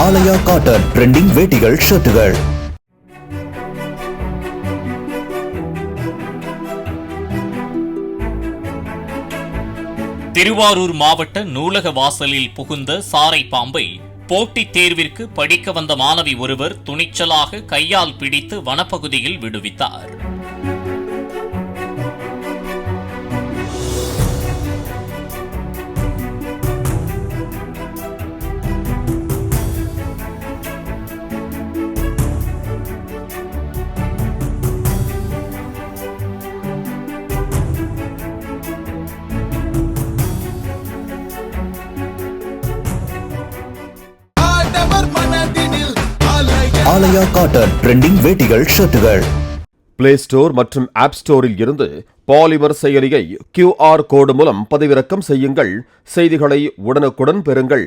ஆலயா cotton trending வேட்டிகள் ஷர்ட்டுகள். Thiruvarur மாவட்ட நூலக வாசலில் புகுந்த சாரை பாம்பை போட்டித் தேர்விற்கு படிக்க வந்த மாணவி ஒருவர் துணிச்சலாக கையால் பிடித்து வனப்பகுதியில் விடுவித்தார். ஆலயா காட்டன் ட்ரெண்டிங் வேட்டிகள் ஷர்ட்டுகள். பிளே ஸ்டோர் மற்றும் ஆப் ஸ்டோரில் இருந்து பாலிமர் செயலியை QR கோடு மூலம் பதிவிறக்கம் செய்யுங்கள். செய்திகளை உடனுக்குடன் பெறுங்கள்.